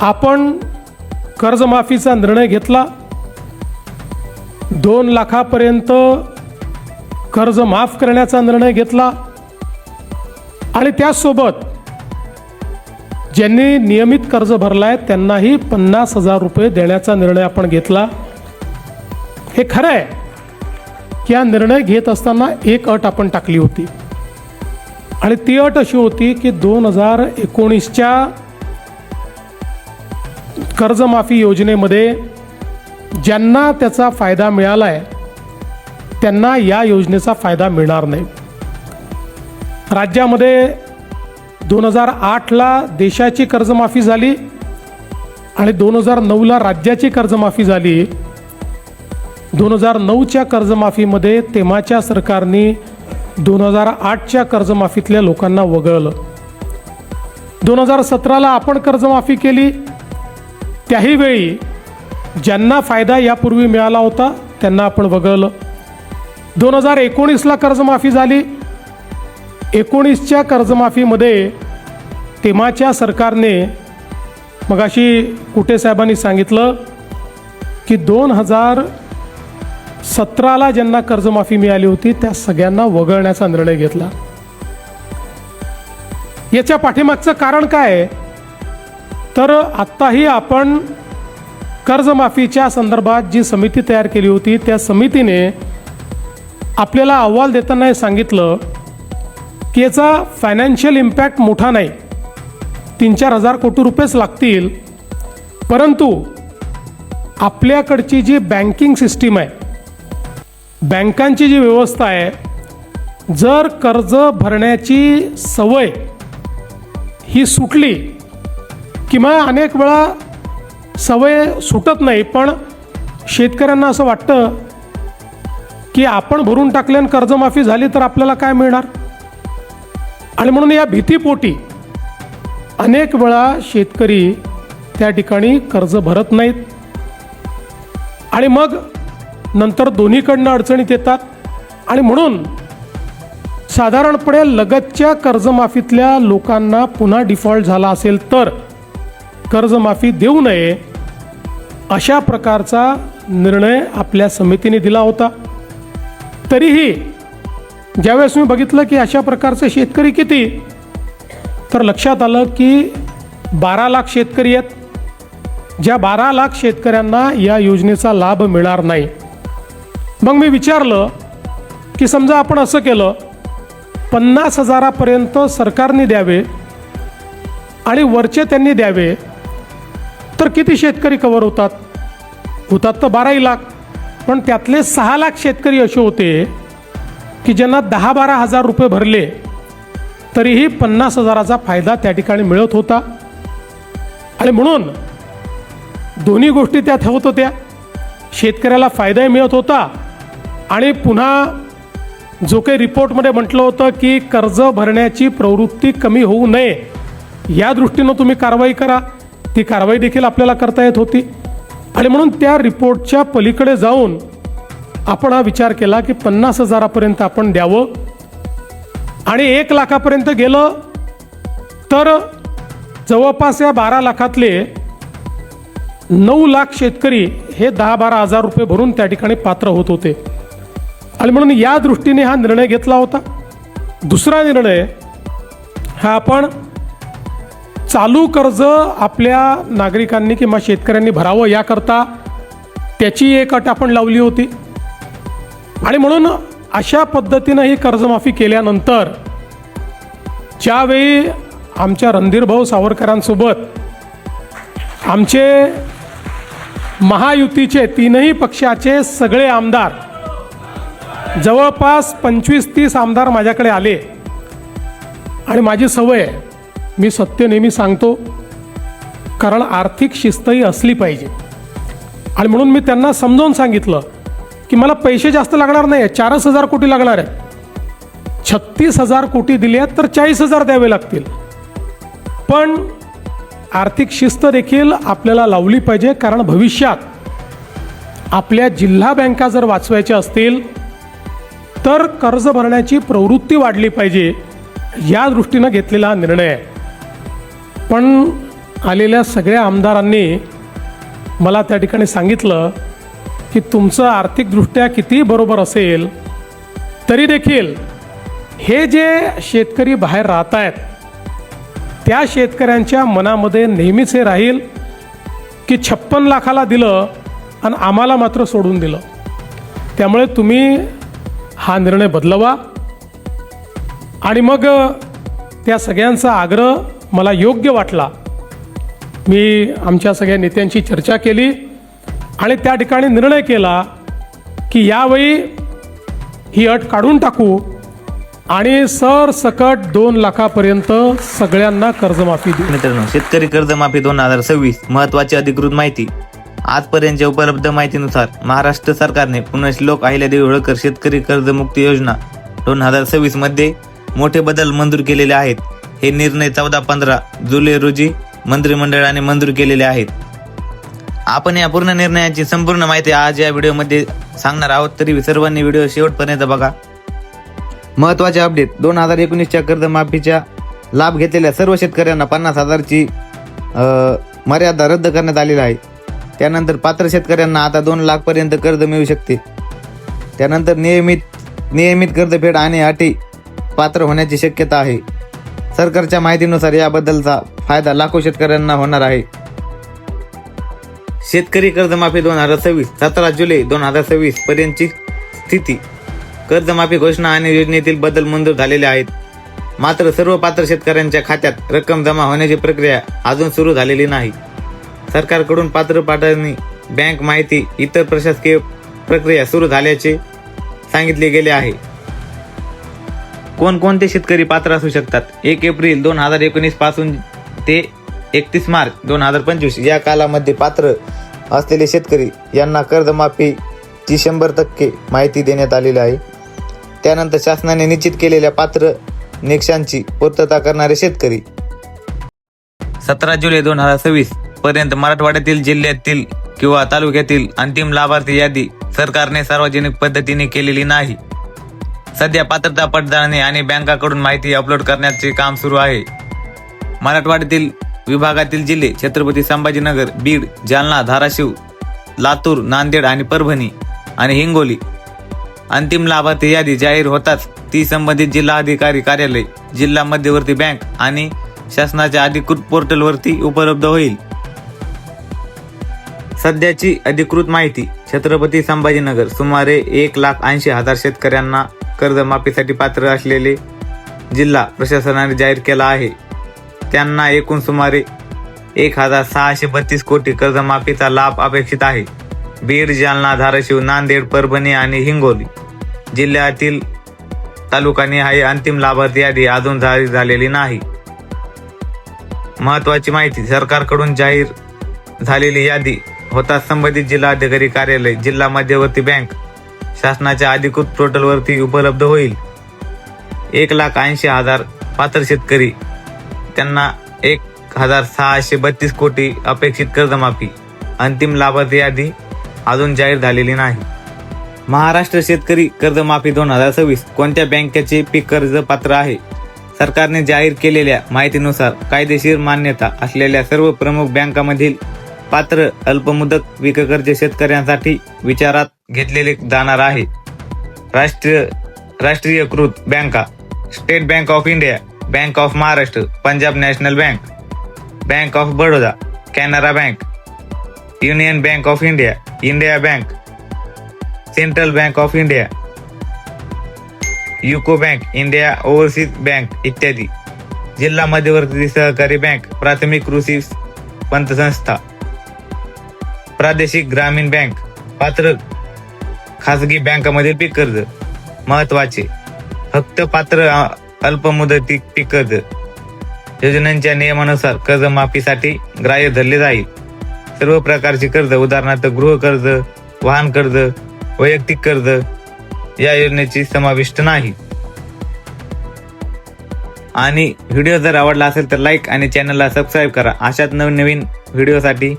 आपण कर्जमाफीचा निर्णय घेतला। 2 लाखापर्यंत कर्ज माफ करण्याचा निर्णय घेतला आणि त्यासोबत ज्यांनी नियमित कर्ज भरलाय त्यांनाही 50,000 रुपये देण्याचा निर्णय आपण घेतला। हे खरं आहे की हा निर्णय घेत असताना एक अट आपण टाकली होती आणि ती अट अशी होती की 2019च्या कर्जमाफी योजनेमध्ये ज्यांना त्याचा फायदा मिळाला आहे त्यांना या योजनेचा फायदा मिळणार नाही। राज्यामध्ये 2008ला देशाची कर्जमाफी झाली आणि 2009ला राज्याची कर्जमाफी झाली। 2009च्या कर्जमाफीमध्ये तेव्हाच्या सरकारने 2008च्या कर्जमाफीतल्या लोकांना वगळलं। 2017ला आपण कर्जमाफी केली, त्याही वेळी ज्यांना फायदा यापूर्वी मिळाला होता त्यांना आपण वगळलं। 2019ला कर्जमाफी झाली। 19च्या कर्जमाफीमध्ये तेव्हाच्या सरकारने मगाशी कुटे साहेबांनी सांगितलं की 2017ला ज्यांना कर्जमाफी मिळाली होती त्या सगळ्यांना वगळण्याचा निर्णय घेतला। याच्या पाठीमागचं कारण काय आहे तर आत्ताही आपण कर्जमाफीच्या संदर्भात जी समिती तयार केली होती त्या समितीने आपल्याला अहवाल देताना हे सांगितलं की याचा फायनान्शियल इम्पॅक्ट मोठा नाही, 3-4 हजार कोटी रुपयेच लागतील, परंतु आपल्याकडची जी बँकिंग सिस्टीम आहे, बँकांची जी व्यवस्था आहे, जर कर्ज भरण्याची सवय ही सुटली किंवा अनेक वेळा सवय सुटत नाही पण शेतकऱ्यांना असं वाटतं की आपण भरून टाकल्यानं कर्जमाफी झाली तर आपल्याला काय मिळणार, आणि म्हणून या भीतीपोटी अनेक वेळा शेतकरी त्या ठिकाणी कर्ज भरत नाहीत आणि मग नंतर दोन्हीकडनं अडचणीत येतात। आणि म्हणून साधारणपणे लगतच्या कर्जमाफीतल्या लोकांना पुन्हा डिफॉल्ट झाला असेल तर कर्जमाफी देऊ नये अशा प्रकारचा निर्णय आपल्या समितीने दिला होता। तरीही ज्यावेळेस मी बघितलं की अशा प्रकारचे शेतकरी किती, तर लक्षात आलं की 12 लाख शेतकरी आहेत, ज्या 12 लाख शेतकऱ्यांना या योजनेचा लाभ मिळणार नाही। मग मी विचारलं की समजा आपण असं केलं 50,000पर्यंत सरकारने द्यावे आणि वरचे त्यांनी द्यावे तर किती शेतकरी कव्हर होतात तर 12 लाख, पण त्यातले 6 लाख शेतकरी असे होते की ज्यांना 10-12 हजार रुपये भरले तरीही 50,000चा फायदा त्या ठिकाणी मिळत होता। आणि म्हणून दोन्ही गोष्टी त्यात होत होत्या, शेतकऱ्याला फायदाही मिळत होता आणि पुन्हा जो काही रिपोर्टमध्ये म्हटलं होतं की कर्ज भरण्याची प्रवृत्ती कमी होऊ नये या दृष्टीनं तुम्ही कारवाई करा, ती कारवाई देखील आपल्याला करता येत होती। आणि म्हणून त्या रिपोर्टच्या पलीकडे जाऊन आपण हा विचार केला की 50,000पर्यंत आपण द्यावं आणि 1 लाखापर्यंत गेलं तर जवळपास या 12 लाखातले 9 लाख शेतकरी हे 10-12 हजार रुपये भरून त्या ठिकाणी पात्र होत होते आणि म्हणून या दृष्टीने हा निर्णय घेतला होता। दुसरा निर्णय हा आपण चालू कर्ज आपल्या नागरिकांनी किंवा शेतकऱ्यांनी भरावं याकरता त्याची एक अट आपण लावली होती आणि म्हणून अशा पद्धतीनं ही कर्जमाफी केल्यानंतर ज्यावेळी आमच्या रणधीरभाऊ सावरकरांसोबत आमचे महायुतीचे 3ही पक्षाचे सगळे आमदार जवळपास 25-30 आमदार माझ्याकडे आले आणि माझी सवय आहे, मी सत्य नेहमी सांगतो कारण आर्थिक शिस्तही असली पाहिजे आणि म्हणून मी त्यांना समजावून सांगितलं की मला पैसे जास्त लागणार नाही, 4,000 कोटी लागणार आहेत, 36,000 कोटी दिले आहेत तर 40,000 द्यावे लागतील, पण आर्थिक शिस्त देखील आपल्याला लावली पाहिजे कारण भविष्यात आपल्या जिल्हा बँका जर वाचवायच्या असतील तर कर्ज भरण्याची प्रवृत्ती वाढली पाहिजे या दृष्टीने घेतलेला निर्णय आहे। पण आलेल्या सगळ्या आमदारांनी मला त्या ठिकाणी सांगितलं की तुमचं आर्थिकदृष्ट्या कितीही बरोबर असेल तरी देखील हे जे शेतकरी बाहेर राहत आहेत त्या शेतकऱ्यांच्या मनामध्ये नेहमीच हे राहील की 56 लाखाला दिलं आणि आम्हाला मात्र सोडून दिलं. त्यामुळे तुम्ही हा निर्णय बदलवा. आणि मग त्या सगळ्यांचा आग्रह मला योग्य वाटला. मी आमच्या सगळ्या नेत्यांची चर्चा केली आणि त्या ठिकाणी निर्णय केला की यावेळी ही अट काढून टाकू आणि सरसकट 2 लाखापर्यंत सगळ्यांना कर्जमाफी देऊ. मित्रांनो, शेतकरी कर्जमाफी 2026 महत्त्वाची अधिकृत माहिती. आजपर्यंतच्या उपलब्ध माहितीनुसार महाराष्ट्र सरकारने पुण्यश्लोक अहिल्यादेवी होळकर शेतकरी कर्जमुक्ती योजना 2026 मध्ये मोठे बदल मंजूर केलेले आहेत. हे निर्णय 14-15 जुलै रोजी मंत्रिमंडळाने मंजूर केलेले आहेत. आपण या पूर्ण निर्णयाची संपूर्ण माहिती आज या व्हिडिओमध्ये सांगणार आहोत, तरी सर्वांनी व्हिडिओ शेवटपर्यंत बघा. महत्त्वाचे अपडेट. 2019च्या कर्जमाफीचा लाभ घेतलेल्या सर्व शेतकऱ्यांना 50,000ची मर्यादा रद्द करण्यात आलेली आहे. त्यानंतर पात्र शेतकऱ्यांना आता 2 लाखपर्यंत कर्ज मिळू शकते. त्यानंतर नियमित कर्जफेड आणि अटी पात्र होण्याची शक्यता आहे. सरकारच्या माहितीनुसार याबद्दलचा फायदा लाखो शेतकऱ्यांना होणार आहे. शेतकरी कर्जमाफी 2026 17 जुलै 2026 पर्यंतची स्थिती. कर्जमाफी घोषणा आणि योजनेतील बदल मंजूर झालेले आहेत. मात्र सर्व पात्र शेतकऱ्यांच्या खात्यात रक्कम जमा होण्याची प्रक्रिया अजून सुरू झालेली नाही. सरकारकडून पात्र पाठवणी, बँक माहिती, इतर प्रशासकीय प्रक्रिया सुरू झाल्याचे सांगितले गेले आहे. कोणकोणते शेतकरी पात्र असू शकतात? 1 एप्रिल 2019 पासून ते 31 मार्च 2025 या कालामध्ये पात्र असलेले शेतकरी यांना कर्जमाफीची 100% माहिती देण्यात आलेली आहे. त्यानंतर शासनाने निश्चित केलेल्या पात्र निकषांची पूर्तता करणारे शेतकरी 17 जुलै 2026 पर्यंत मराठवाड्यातील जिल्ह्यातील किंवा तालुक्यातील अंतिम लाभार्थी यादी सरकारने सार्वजनिक पद्धतीने केलेली नाही. सध्या पात्रता पडताळणी आणि बँकाकडून माहिती अपलोड करण्याचे काम सुरू आहे. मराठवाड्यातील विभागातील जिल्हे छत्रपती संभाजीनगर, बीड, जालना, धाराशिव, लातूर, नांदेड आणि परभणी आणि हिंगोली. अंतिम लाभार्थी यादी जाहीर होताच ती संबंधित जिल्हाधिकारी कार्यालय, जिल्हा मध्यवर्ती बँक आणि शासनाच्या अधिकृत पोर्टलवरती उपलब्ध होईल. सध्याची अधिकृत माहिती. छत्रपती संभाजीनगर सुमारे 1,80,000 शेतकऱ्यांना कर्जमाफीसाठी पात्र असलेले जिल्हा प्रशासनाने जाहीर केला आहे. त्यांना एकूण सुमारे 1,632 कोटी कर्जमाफीचा लाभ अपेक्षित आहे. बीड, जालना, धाराशिव, नांदेड, परभणी आणि हिंगोली जिल्ह्यातील तालुकानिहाय अंतिम लाभार्थी यादी अजून जाहीर झालेली नाही. महत्त्वाची माहिती. सरकारकडून जाहीर झालेली यादी होताच संबंधित जिल्हाधिकारी कार्यालय, जिल्हा मध्यवर्ती बँक, शासनाच्या अधिकृत पोर्टलवरती उपलब्ध होईल. 1,80,000 पात्र शेतकरी, त्यांना 1,632 कोटी अपेक्षित कर्जमाफी. अंतिम लाभार्थी यादी अजून जाहीर झालेली नाही. महाराष्ट्र शेतकरी कर्जमाफी 2026 कोणत्या बँकेचे पीक कर्ज पात्र आहे? सरकारने जाहीर केलेल्या माहितीनुसार कायदेशीर मान्यता असलेल्या सर्व प्रमुख बँकांमधील पात्र अल्पमुदत पीक कर्ज शेतकऱ्यांसाठी विचारात घेतलेले जाणार आहे. राष्ट्रीयकृत बँका. State bank of India, bank of Maharashtra, Punjab national bank, bank of Baroda, Canara bank, union bank of India, India bank, central bank of India, UCO bank, India overseas bank इत्यादी. जिल्हा मध्यवर्ती सहकारी बँक, प्राथमिक कृषी पतसंस्था, प्रादेशिक ग्रामीण बँक. पात्र खासगी बँकांमधील पीक कर्ज. महत्त्वाचे. फक्त पात्र अल्पमुदती पीक कर्ज योजनांच्या नियमानुसार कर्जमाफीसाठी ग्राह्य धरले जाईल. सर्व प्रकारची कर्ज, उदाहरणार्थ गृह कर्ज, वाहन कर्ज, वैयक्तिक कर्ज या योजनेची समाविष्ट नाही. आणि व्हिडिओ जर आवडला असेल तर लाईक आणि चॅनलला सबस्क्राईब करा. अशाच नवनवीन व्हिडिओसाठी